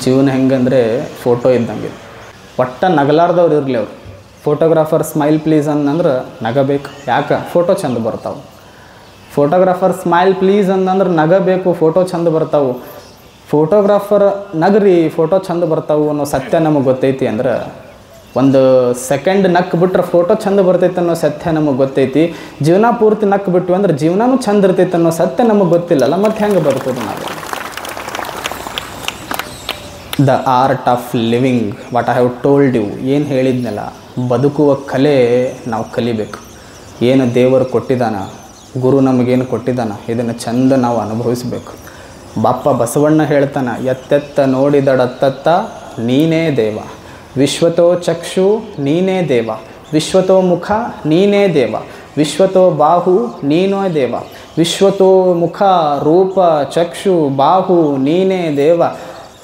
ಜೀವನ ಹೆಂಗಂದರೆ ಫೋಟೋ ಇದ್ದಂಗೆ, ಒಟ್ಟು ನಗಲಾರ್ದವ್ರು ಇರಲಿ ಅವ್ರು. ಫೋಟೋಗ್ರಾಫರ್ ಸ್ಮೈಲ್ ಪ್ಲೀಸ್ ಅಂತಂದ್ರೆ ನಗಬೇಕು. ಯಾಕೆ? ಫೋಟೋ ಚಂದ ಬರ್ತಾವೆ. ಫೋಟೋಗ್ರಾಫರ್ ಸ್ಮೈಲ್ ಪ್ಲೀಸ್ ಅಂತಂದ್ರೆ ನಗಬೇಕು, ಫೋಟೋ ಚಂದ ಬರ್ತಾವೆ. ಫೋಟೋಗ್ರಾಫರ್ ನಗರಿ ಫೋಟೋ ಚಂದ ಬರ್ತಾವೆ ಅನ್ನೋ ಸತ್ಯ ನಮಗೆ ಗೊತ್ತೈತಿ ಅಂದ್ರೆ, ಒಂದು ಸೆಕೆಂಡ್ ನಕ್ಕು ಬಿಟ್ರೆ ಫೋಟೋ ಚಂದ ಬರ್ತೈತೆ ಅನ್ನೋ ಸತ್ಯ ನಮಗೆ ಗೊತ್ತೈತಿ. ಜೀವನ ಪೂರ್ತಿ ನಕ್ಕು ಬಿಟ್ಟು ಅಂದ್ರೆ ಜೀವನನೂ ಚಂದ ಇರ್ತೈತೆ ಅನ್ನೋ ಸತ್ಯ ನಮಗೆ ಗೊತ್ತಿಲ್ಲಲ್ಲ, ಮತ್ತು ಹೆಂಗೆ ಬರ್ತದೆ ನಾವು? The art of living, what I have told you, ಏನು ಹೇಳಿದ್ನಲ್ಲ, ಬದುಕುವ ಕಲೆ ನಾವು ಕಲಿಬೇಕು. ಏನು ದೇವರು ಕೊಟ್ಟಿದ್ದಾನ, ಗುರು ನಮಗೇನು ಕೊಟ್ಟಿದ್ದಾನ, ಇದನ್ನು ಚಂದ ನಾವು ಅನುಭವಿಸಬೇಕು. ಬಾಪ ಬಸವಣ್ಣ ಹೇಳ್ತಾನೆ, ಎತ್ತೆತ್ತ ನೋಡಿದಡತ್ತತ್ತ ನೀನೇ ದೇವ, ವಿಶ್ವತೋ ಚಕ್ಷು ನೀನೇ ದೇವ, ವಿಶ್ವತೋ ಮುಖ ನೀನೇ ದೇವ, ವಿಶ್ವತೋ ಬಾಹು ನೀನೇ ದೇವ, ವಿಶ್ವತೋ ಮುಖ ರೂಪ ಚಕ್ಷು ಬಾಹು ನೀನೇ ದೇವ,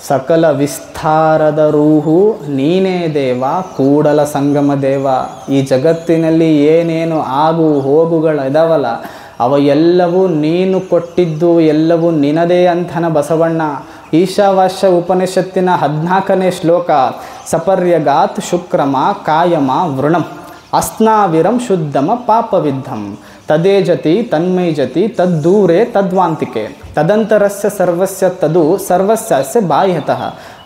ಸಕಲ ವಿಸ್ತಾರದ ರೂಹು ನೀನೇ ದೇವ, ಕೂಡಲ ಸಂಗಮ ದೇವ. ಈ ಜಗತ್ತಿನಲ್ಲಿ ಏನೇನು ಆಗು ಹೋಗುಗಳು ಇದಾವಲ್ಲ, ಅವ ಎಲ್ಲವೂ ನೀನು ಕೊಟ್ಟಿದ್ದು, ಎಲ್ಲವೂ ನಿನದೇ ಅಂತನ ಬಸವಣ್ಣ. ಈಶಾವಾಸ್ಯ ಉಪನಿಷತ್ತಿನ 14ನೇ ಶ್ಲೋಕ, ಸಪರ್ಯಗಾತ್ ಶುಕ್ರಮ ಕಾಯಮ ವೃಣಂ ಅಸ್ನಾವಿರಂ ಶುದ್ಧಮ ಪಾಪವಿದ್ಧಂ ತದೇಜತಿ ತನ್ಮೈಜತಿ ತದ್ದೂರೇ ತದ್ವಾಂತಿಕೆ ತದಂತರಸ್ಯ ಸರ್ವಸ್ಯ ತದು ಸರ್ವಸ್ಯಾಸ್ಯ ಬಾಹ್ಯತಃ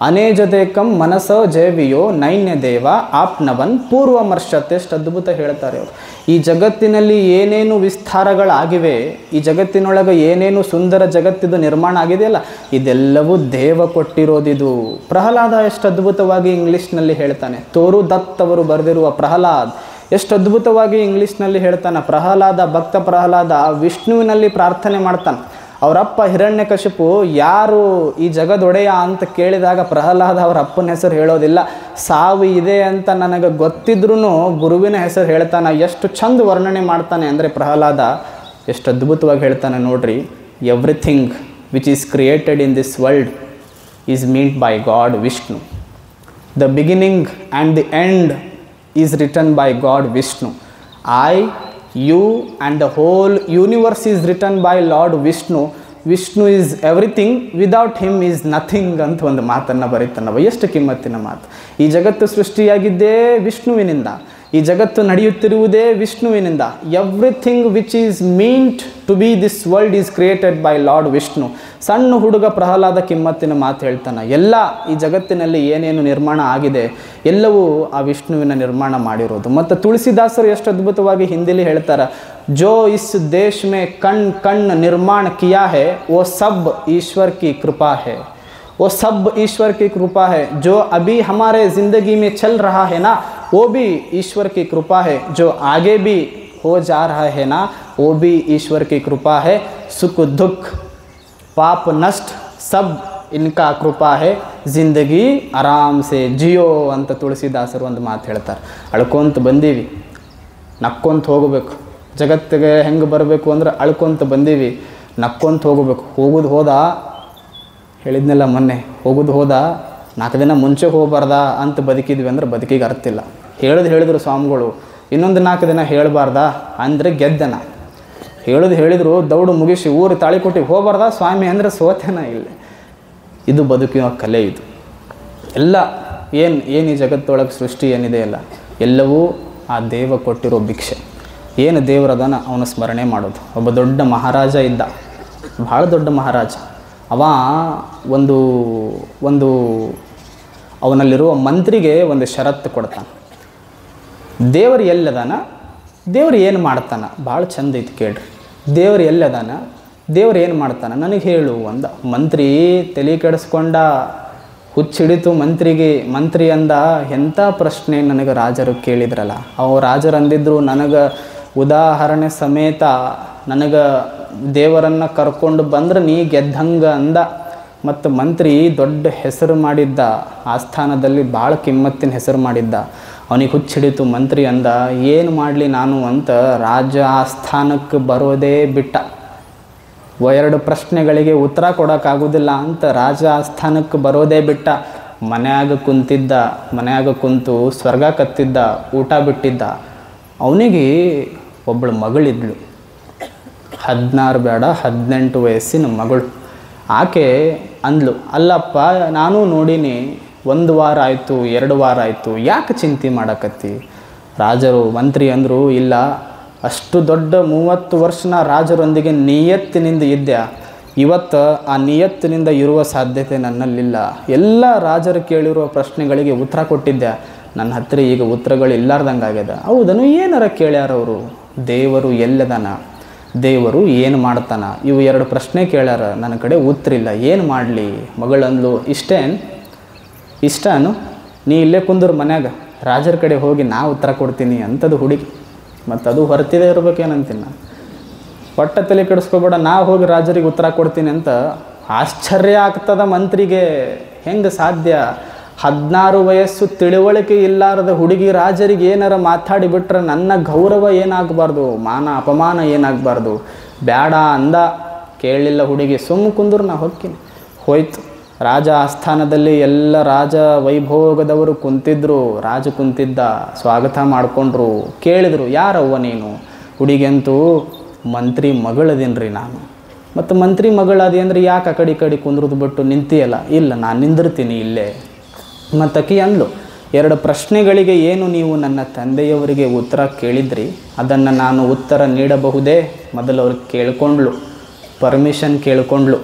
ಅನೇಜದೇಕಂ ಮನಸೋ ಜೇವಿಯೋ ನೈನ್ಯದೇವ ಆಪ್ನವನ್ ಪೂರ್ವಮರ್ಶತೆ. ಎಷ್ಟು ಅದ್ಭುತ ಹೇಳ್ತಾರೆ ಅವರು. ಈ ಜಗತ್ತಿನಲ್ಲಿ ಏನೇನು ವಿಸ್ತಾರಗಳಾಗಿವೆ, ಈ ಜಗತ್ತಿನೊಳಗೆ ಏನೇನು ಸುಂದರ ಜಗತ್ತಿದು ನಿರ್ಮಾಣ ಆಗಿದೆಯಲ್ಲ, ಇದೆಲ್ಲವೂ ದೇವ ಕೊಟ್ಟಿರೋದಿದು. ಪ್ರಹ್ಲಾದ ಎಷ್ಟು ಅದ್ಭುತವಾಗಿ ಇಂಗ್ಲೀಷ್ನಲ್ಲಿ ಹೇಳ್ತಾನೆ. ತೋರು ದತ್ ಅವರು ಬರೆದಿರುವ ಪ್ರಹ್ಲಾದ್ ಎಷ್ಟು ಅದ್ಭುತವಾಗಿ ಇಂಗ್ಲೀಷ್ನಲ್ಲಿ ಹೇಳ್ತಾನೆ. ಪ್ರಹ್ಲಾದ, ಭಕ್ತ ಪ್ರಹ್ಲಾದ ವಿಷ್ಣುವಿನಲ್ಲಿ ಪ್ರಾರ್ಥನೆ ಮಾಡ್ತಾನೆ. ಅವರಪ್ಪ ಹಿರಣ್ಯಕಶಿಪು ಯಾರು ಈ ಜಗದೊಡೆಯ ಅಂತ ಕೇಳಿದಾಗ ಪ್ರಹ್ಲಾದ ಅವರ ಅಪ್ಪನ ಹೆಸರು ಹೇಳೋದಿಲ್ಲ. ಸಾವು ಇದೆ ಅಂತ ನನಗೆ ಗೊತ್ತಿದ್ರೂ ಗುರುವಿನ ಹೆಸರು ಹೇಳ್ತಾನೆ. ಎಷ್ಟು ಚಂದ ವರ್ಣನೆ ಮಾಡ್ತಾನೆ ಅಂದರೆ ಪ್ರಹ್ಲಾದ ಎಷ್ಟು ಅದ್ಭುತವಾಗಿ ಹೇಳ್ತಾನೆ ನೋಡ್ರಿ. Everything which is created in this world is meant by god Vishnu. The beginning and the end is written by God Vishnu. I, you and the whole universe is written by Lord Vishnu. Vishnu is everything, without him is nothing ಅಂತ ಒಂದು ಮಾತನ್ನು ಬರೀತಾನವ. ಎಷ್ಟು ಕಿಮ್ಮತ್ತಿನ ಮಾತು. ಈ ಜಗತ್ತು ಸೃಷ್ಟಿಯಾಗಿದ್ದೇ ವಿಷ್ಣುವಿನಿಂದ, ಈ ಜಗತ್ತು ನಡೆಯುತ್ತಿರುವುದೇ ವಿಷ್ಣುವಿನಿಂದ. Everything which is meant to be this world is created by lord Vishnu. ಸಣ್ಣ ಹುಡುಗ ಪ್ರಹ್ಲಾದ ಕಿಮ್ಮತ್ತಿನ ಮಾತು ಹೇಳ್ತಾನೆ. ಎಲ್ಲ ಈ ಜಗತ್ತಿನಲ್ಲಿ ಏನೇನು ನಿರ್ಮಾಣ ಆಗಿದೆ ಎಲ್ಲವೂ ಆ ವಿಷ್ಣುವಿನ ನಿರ್ಮಾಣ ಮಾಡಿರೋದು. ಮತ್ತು ತುಳಸಿದಾಸರು ಎಷ್ಟು ಅದ್ಭುತವಾಗಿ ಹಿಂದಿಲಿ ಹೇಳ್ತಾರೆ, ಜೋ ಇಸ್ ದೇಶ್ ಮೇ ಕಣ್ ಕಣ್ ನಿರ್ಮಾಣ ಕಿಯಾ ಹೈ ವೋ ಸಬ್ ಈಶ್ವರ್ ಕಿ ಕೃಪಾ ಹೈ. वो सब ईश्वर की कृपा है. जो अभी हमारे ज़िंदगी में चल रहा है ना, वो भी ईश्वर की कृपा है. जो आगे भी हो जा रहा है ना, वो भी ईश्वर की कृपा है. सुख दुख पाप नष्ट सब इनका कृपा है. ज़िंदगी आराम से जियो ಅಂತ ತುಳಸಿದಾಸರು ಒಂದು ಮಾತು ಹೇಳ್ತಾರೆ. ಅಳ್ಕೊಂತ ಬಂದೀವಿ, ನಕ್ಕೊಂತ ಹೋಗಬೇಕು. ಜಗತ್ತಿಗೆ ಹೆಂಗೆ ಬರಬೇಕು ಅಂದ್ರೆ ಅಳ್ಕೊಂತ ಬಂದೀವಿ, ನಕ್ಕೊಂತ ಹೋಗಬೇಕು. ಹೋಗೋದು ಹೋದ ಹೇಳಿದ್ನೆಲ್ಲ ಮೊನ್ನೆ, ಹೋಗೋದು ಹೋದ 4 ದಿನ ಮುಂಚೆ ಹೋಗಬಾರ್ದ ಅಂತ ಬದುಕಿದ್ವಿ ಅಂದ್ರೆ ಬದುಕಿಗೆ ಅರ್ಥ ಇಲ್ಲ. ಹೇಳಿದ್ರು ಸ್ವಾಮಿಗಳು, ಇನ್ನೊಂದು 4 ದಿನ ಹೇಳಬಾರ್ದ ಅಂದರೆ ಗೆದ್ದನ. ಹೇಳಿದ್ರು ದೌಡು ಮುಗಿಸಿ ಊರು ತಾಳಿಕೊಟ್ಟಿಗೆ ಹೋಗಬಾರ್ದ ಸ್ವಾಮಿ ಅಂದರೆ ಸೋತೇನ ಇಲ್ಲ. ಇದು ಬದುಕಿನ ಕಲೆ. ಇದು ಎಲ್ಲ ಏನು ಈ ಜಗತ್ತೊಳಗೆ ಸೃಷ್ಟಿ ಏನಿದೆ ಅಲ್ಲ, ಎಲ್ಲವೂ ಆ ದೇವ ಕೊಟ್ಟಿರೋ ಭಿಕ್ಷೆ. ಏನು ದೇವರದಾನ ಅವನ ಸ್ಮರಣೆ ಮಾಡೋದು. ಒಬ್ಬ ದೊಡ್ಡ ಮಹಾರಾಜ ಇದ್ದ, ಭಾಳ ದೊಡ್ಡ ಮಹಾರಾಜ. ಅವ ಒಂದು ಅವನಲ್ಲಿರುವ ಮಂತ್ರಿಗೆ ಒಂದು ಷರತ್ತು ಕೊಡ್ತಾನೆ. ದೇವರು ಎಲ್ಲದಾನ, ದೇವ್ರು ಏನು ಮಾಡ್ತಾನೆ, ಭಾಳ ಚಂದ ಐತಿ ಕೇಳ್ರಿ. ದೇವ್ರು ಎಲ್ಲದಾನ, ದೇವ್ರು ಏನು ಮಾಡ್ತಾನೆ ನನಗೆ ಹೇಳು ಅಂದ. ಮಂತ್ರಿ ತಲೆ ಕೆಡಿಸ್ಕೊಂಡ, ಹುಚ್ಚಿಡಿತು ಮಂತ್ರಿಗೆ. ಮಂತ್ರಿ ಅಂದ, ಎಂಥ ಪ್ರಶ್ನೆ ನನಗೆ ರಾಜರು ಕೇಳಿದ್ರಲ್ಲ. ಅವು ರಾಜರು ಅಂದಿದ್ರು, ನನಗೆ ಉದಾಹರಣೆ ಸಮೇತ ನನಗೆ ದೇವರನ್ನು ಕರ್ಕೊಂಡು ಬಂದ್ರೆ ನೀ ಗೆದ್ದಂಗ ಅಂದ. ಮತ್ತು ಮಂತ್ರಿ ದೊಡ್ಡ ಹೆಸರು ಮಾಡಿದ್ದ, ಆಸ್ಥಾನದಲ್ಲಿ ಭಾಳ ಕಿಮ್ಮತ್ತಿನ ಹೆಸರು ಮಾಡಿದ್ದ. ಅವನಿಗೆ ಹುಚ್ಚಿಡಿತು. ಮಂತ್ರಿ ಅಂದ, ಏನು ಮಾಡಲಿ ನಾನು ಅಂತ ರಾಜ ಆಸ್ಥಾನಕ್ಕೆ ಬರೋದೇ ಬಿಟ್ಟ. 2 ಪ್ರಶ್ನೆಗಳಿಗೆ ಉತ್ತರ ಕೊಡೋಕ್ಕಾಗೋದಿಲ್ಲ ಅಂತ ರಾಜ ಆಸ್ಥಾನಕ್ಕೆ ಬರೋದೇ ಬಿಟ್ಟ. ಮನ್ಯಾಗ ಕುಂತು ಸ್ವರ್ಗ ಕತ್ತಿದ್ದ, ಊಟ ಬಿಟ್ಟಿದ್ದ. ಅವನಿಗೆ ಒಬ್ಬಳು ಮಗಳಿದ್ಳು, 16 ಬೇಡ 18 ವಯಸ್ಸಿನ ಮಗಳು. ಆಕೆ ಅಂದ್ಲು, ಅಲ್ಲಪ್ಪ ನಾನು ನೋಡೀನಿ, 1 ವಾರ ಆಯಿತು 2 ವಾರ ಆಯಿತು, ಯಾಕೆ ಚಿಂತೆ ಮಾಡಕತ್ತಿ? ರಾಜರು ಮಂತ್ರಿ ಅಂದರು, ಇಲ್ಲ, ಅಷ್ಟು ದೊಡ್ಡ 30 ವರ್ಷನ ರಾಜರೊಂದಿಗೆ ನಿಯತ್ತಿನಿಂದ ಇದ್ದೆ. ಇವತ್ತು ಆ ನಿಯತ್ತಿನಿಂದ ಇರುವ ಸಾಧ್ಯತೆ ನನ್ನಲ್ಲಿಲ್ಲ. ಎಲ್ಲ ರಾಜರು ಕೇಳಿರುವ ಪ್ರಶ್ನೆಗಳಿಗೆ ಉತ್ತರ ಕೊಟ್ಟಿದ್ದೆ, ನನ್ನ ಹತ್ರ ಈಗ ಉತ್ತರಗಳು ಇಲ್ಲಾರ್ದಂಗೆ ಆಗ್ಯದ. ಹೌದನು, ಏನಾರ ಕೇಳ್ಯಾರವರು? ದೇವರು ಎಲ್ಲದಾನ, ದೇವರು ಏನು ಮಾಡ್ತಾನ, ಇವು 2 ಪ್ರಶ್ನೆ ಕೇಳ್ಯಾರ, ನನ್ನ ಕಡೆ ಉತ್ತರ ಇಲ್ಲ, ಏನು ಮಾಡಲಿ? ಮಗಳಂದ್ಲು, ಇಷ್ಟನು ನೀ ಇಲ್ಲೇ ಕುಂದ್ರು ಮನ್ಯಾಗ, ರಾಜರ ಕಡೆ ಹೋಗಿ ನಾ ಉತ್ತರ ಕೊಡ್ತೀನಿ ಅಂಥದ್ದು ಹುಡುಗಿ. ಮತ್ತು ಅದು ಹೊರತಿದೆ ಇರ್ಬೇಕೇನಂತೀನಿ ನಾನು. ಒಟ್ಟ ತಲೆ ಕೆಡಿಸ್ಕೊಬೇಡ, ನಾ ಹೋಗಿ ರಾಜರಿಗೆ ಉತ್ತರ ಕೊಡ್ತೀನಿ ಅಂತ. ಆಶ್ಚರ್ಯ ಆಗ್ತದ ಮಂತ್ರಿಗೆ, ಹೆಂಗೆ ಸಾಧ್ಯ? 16 ವಯಸ್ಸು, ತಿಳುವಳಿಕೆ ಇಲ್ಲಾರದ ಹುಡುಗಿ ರಾಜರಿಗೆ ಏನಾರ ಮಾತಾಡಿಬಿಟ್ರೆ ನನ್ನ ಗೌರವ ಏನಾಗಬಾರ್ದು, ಮಾನ ಅಪಮಾನ ಏನಾಗಬಾರ್ದು. ಬೇಡ ಅಂದ, ಕೇಳಲಿಲ್ಲ ಹುಡುಗಿ, ಕುಂದ್ರು, ನಾ ಹೋಗ್ತೀನಿ. ಹೋಯ್ತು. ರಾಜ ಆಸ್ಥಾನದಲ್ಲಿ ಎಲ್ಲ ರಾಜ ವೈಭೋಗದವರು ಕುಂತಿದ್ರು, ರಾಜ ಕುಂತಿದ್ದ, ಸ್ವಾಗತ ಮಾಡಿಕೊಂಡ್ರು, ಕೇಳಿದರು, ಯಾರವ್ವ ನೀನು? ಹುಡುಗಿಯಂತೂ, ಮಂತ್ರಿ ಮಗಳದೇನ್ರಿ ನಾನು. ಮತ್ತು ಮಂತ್ರಿ ಮಗಳದಿ ಅಂದರೆ ಯಾಕೆ ಆ ಕಡೆ ಕುಂದ್ರದು ಬಿಟ್ಟು ನಿಂತಿಯಲ್ಲ? ಇಲ್ಲ, ನಾನು ನಿಂದಿರ್ತೀನಿ ಇಲ್ಲೇ. ಮತ್ತು ಅಕ್ಕಿ ಅಂದ್ಲು, 2 ಪ್ರಶ್ನೆಗಳಿಗೆ ಏನು ನೀವು ನನ್ನ ತಂದೆಯವರಿಗೆ ಉತ್ತರ ಕೇಳಿದ್ರಿ, ಅದನ್ನು ನಾನು ಉತ್ತರ ನೀಡಬಹುದೇ? ಮೊದಲು ಅವ್ರಿಗೆ ಕೇಳ್ಕೊಂಡ್ಳು, ಪರ್ಮಿಷನ್ ಕೇಳ್ಕೊಂಡ್ಳು,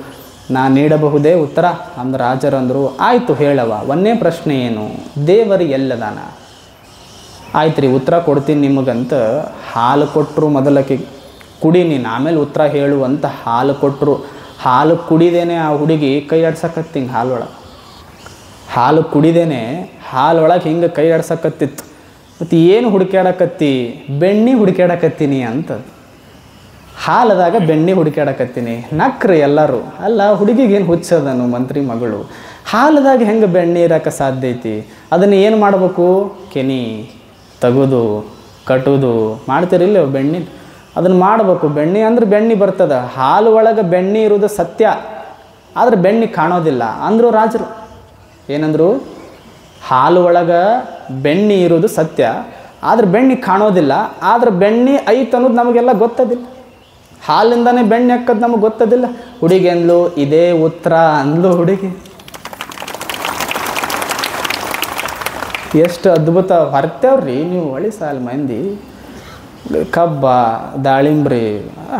ನಾನು ನೀಡಬಹುದೇ ಉತ್ತರ ಅಂದ್ರೆ ರಾಜರಂದರು, ಆಯಿತು ಹೇಳವ. 1ನೇ ಪ್ರಶ್ನೆ ಏನು? ದೇವರು ಎಲ್ಲದಾನ? ಆಯ್ತು ರೀ, ಉತ್ತರ ಕೊಡ್ತೀನಿ ನಿಮಗಂತ ಹಾಲು ಕೊಟ್ಟರು. ಮೊದಲಕ್ಕೆ ಕುಡಿ ನೀನು, ಆಮೇಲೆ ಉತ್ತರ ಹೇಳು ಅಂತ ಹಾಲು ಕೊಟ್ಟರು. ಹಾಲು ಕುಡಿದೇನೆ ಆ ಹುಡುಗಿ ಕೈ ಆಡ್ಸಕತ್ತಿಂಗೆ ಹಾಲು ಕುಡಿದೇನೆ ಹಾಲೊಳಗೆ ಹಿಂಗೆ ಕೈ ಆಡ್ಸಕತ್ತಿತ್ತು. ಮತ್ತು ಏನು ಹುಡುಕ್ಯಾಡಕತ್ತಿ? ಬೆಣ್ಣೆ ಹುಡುಕ್ಯಾಡಕತ್ತೀನಿ ಅಂತ. ಹಾಲದಾಗ ಬೆಣ್ಣೆ ಹುಡುಕ್ಯಾಡಕತ್ತೀನಿ. ನಕ್ರಿ ಎಲ್ಲರೂ. ಅಲ್ಲ, ಹುಡುಗಿಗೇನು ಹುಚ್ಚದನು ಮಂತ್ರಿ ಮಗಳು? ಹಾಲದಾಗ ಹೆಂಗೆ ಬೆಣ್ಣೆ ಇರೋಕೆ ಸಾಧ್ಯ ಐತಿ? ಅದನ್ನು ಏನು ಮಾಡಬೇಕು? ಕೆನಿ ತೆಗೆದು ಕಟ್ಟೋದು ಮಾಡ್ತೀರಿಲ್ಲ ಬೆಣ್ಣೆ, ಅದನ್ನು ಮಾಡಬೇಕು. ಬೆಣ್ಣೆ ಅಂದ್ರೆ ಬೆಣ್ಣೆ ಬರ್ತದೆ. ಹಾಲು ಒಳಗೆ ಬೆಣ್ಣೆ ಇರೋದು ಸತ್ಯ, ಆದರೆ ಬೆಣ್ಣೆ ಕಾಣೋದಿಲ್ಲ ಅಂದರು ರಾಜರು. ಏನಂದರು? ಹಾಲು ಒಳಗೆ ಬೆಣ್ಣೆ ಇರೋದು ಸತ್ಯ, ಆದರೆ ಬೆಣ್ಣೆ ಕಾಣೋದಿಲ್ಲ. ಆದರೆ ಬೆಣ್ಣೆ ಐತೆ ಅನ್ನೋದು ನಮಗೆಲ್ಲ ಗೊತ್ತದಿಲ್ಲ. ಹಾಲಿಂದನೇ ಬೆಣ್ಣೆ ಹಾಕೋದು ನಮಗೆ ಗೊತ್ತದಿಲ್ಲ. ಹುಡುಗಿ ಅಂದ್ಲು, ಇದೇ ಉತ್ತರ ಅಂದ್ಲು ಹುಡುಗಿ. ಎಷ್ಟು ಅದ್ಭುತ ಹೊರ್ತೇವ್ರಿ ನೀವು. ಒಳ್ಳೆ ಸಾಲ ಮಂದಿ ಕಬ್ಬ ದಾಳಿಂಬ್ರಿ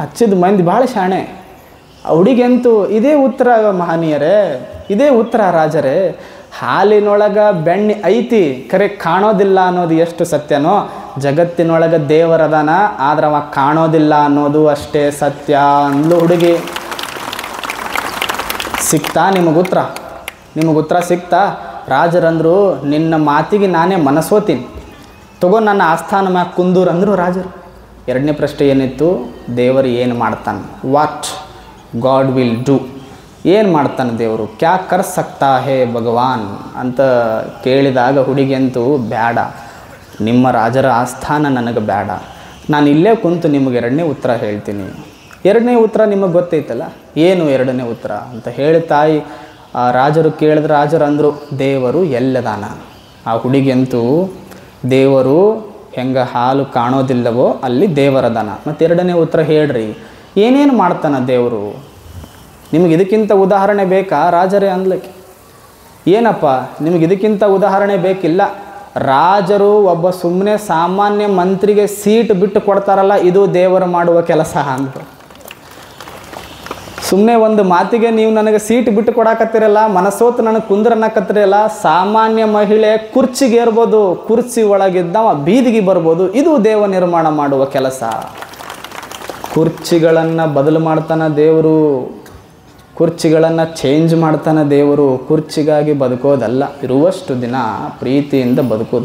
ಹಚ್ಚಿದ ಮಂದಿ ಭಾಳ ಶಾಣೆ. ಹುಡುಗಿಯಂತೂ ಇದೇ ಉತ್ತರ ಮಹನೀಯರೇ, ಇದೇ ಉತ್ತರ ರಾಜರೇ. ಹಾಲಿನೊಳಗೆ ಬೆಣ್ಣೆ ಐತಿ, ಕರೆ ಕಾಣೋದಿಲ್ಲ ಅನ್ನೋದು ಎಷ್ಟು ಸತ್ಯನೋ, ಜಗತ್ತಿನೊಳಗೆ ದೇವರದಾನ, ಆದ್ರೆ ಅವ ಕಾಣೋದಿಲ್ಲ ಅನ್ನೋದು ಅಷ್ಟೇ ಸತ್ಯ ಅಂದ್ಲು ಹುಡುಗಿ. ಸಿಕ್ತಾ ನಿಮಗುತ್ತರ? ನಿಮಗುತ್ತರ ಸಿಕ್ತಾ? ರಾಜರಂದರು, ನಿನ್ನ ಮಾತಿಗೆ ನಾನೇ ಮನಸ್ಸೋತೀನಿ, ತಗೋ ನನ್ನ ಆಸ್ಥಾನ ಮ್ಯಾಗ ಕುಂದೂರು ಅಂದರು ರಾಜರು. 2ನೇ ಪ್ರಶ್ನೆ ಏನಿತ್ತು? ದೇವರು ಏನು ಮಾಡ್ತಾನೆ? What god will do? ಏನು ಮಾಡ್ತಾನೆ ದೇವರು? ಕ್ಯಾ ಕರ್ ಸಕ್ತಾ ಹೇ ಭಗವಾನ್ ಅಂತ ಕೇಳಿದಾಗ ಹುಡುಗಿಯಂತೂ, ಬೇಡ, ನಿಮ್ಮ ರಾಜರ ಆಸ್ಥಾನ ನನಗೆ ಬೇಡ, ನಾನು ಇಲ್ಲೇ ಕುಂತು ನಿಮಗೆ 2ನೇ ಉತ್ತರ ಹೇಳ್ತೀನಿ. 2ನೇ ಉತ್ತರ ನಿಮಗೆ ಗೊತ್ತೈತಲ್ಲ, ಏನು 2ನೇ ಉತ್ತರ ಅಂತ ಹೇಳಿ ತಾಯಿ ರಾಜರು ಕೇಳಿದ್ರೆ ರಾಜರು ಅಂದರು, ದೇವರು ಎಲ್ಲದಾನ. ಆ ಹುಡುಗಿಯಂತೂ, ದೇವರು ಹೆಂಗೆ ಹಾಲು ಕಾಣೋದಿಲ್ಲವೋ ಅಲ್ಲಿ ದೇವರದಾನ. ಮತ್ತು 2ನೇ ಉತ್ತರ ಹೇಳ್ರಿ, ಏನೇನು ಮಾಡ್ತಾನೆ ದೇವರು? ನಿಮಗೆ ಇದಕ್ಕಿಂತ ಉದಾಹರಣೆ ಬೇಕಾ ರಾಜರೇ ಅಂದ್ಲಿಕ್ಕೆ? ಏನಪ್ಪ ನಿಮಗೆ ಇದಕ್ಕಿಂತ ಉದಾಹರಣೆ ಬೇಕಿಲ್ಲ. ರಾಜರು ಒಬ್ಬ ಸುಮ್ಮನೆ ಸಾಮಾನ್ಯ ಮಂತ್ರಿಗೆ ಸೀಟ್ ಬಿಟ್ಟು ಕೊಡ್ತಾರಲ್ಲ, ಇದು ದೇವರು ಮಾಡುವ ಕೆಲಸ ಅಂತ. ಸುಮ್ಮನೆ ಒಂದು ಮಾತಿಗೆ ನೀವು ನನಗೆ ಸೀಟ್ ಬಿಟ್ಟು ಕೊಡಾಕತ್ತಿರಲ್ಲ, ಮನಸ್ಸೋತು ನನಗೆ ಕುಂದ್ರನ್ನಕತ್ತಿರಲ್ಲ. ಸಾಮಾನ್ಯ ಮಹಿಳೆ ಕುರ್ಚಿಗೆ ಏರ್ಬೋದು, ಕುರ್ಚಿ ಒಳಗಿದ್ದವ ಬೀದಿಗೆ ಬರ್ಬೋದು, ಇದು ದೇವ ನಿರ್ಮಾಣ ಮಾಡುವ ಕೆಲಸ. ಕುರ್ಚಿಗಳನ್ನು ಬದಲು ಮಾಡ್ತಾನೆ ದೇವರು, ಕುರ್ಚಿಗಳನ್ನು ಚೇಂಜ್ ಮಾಡ್ತಾನೆ ದೇವರು. ಕುರ್ಚಿಗಾಗಿ ಬದುಕೋದಲ್ಲ, ಇರುವಷ್ಟು ದಿನ ಪ್ರೀತಿಯಿಂದ ಬದುಕೋದು.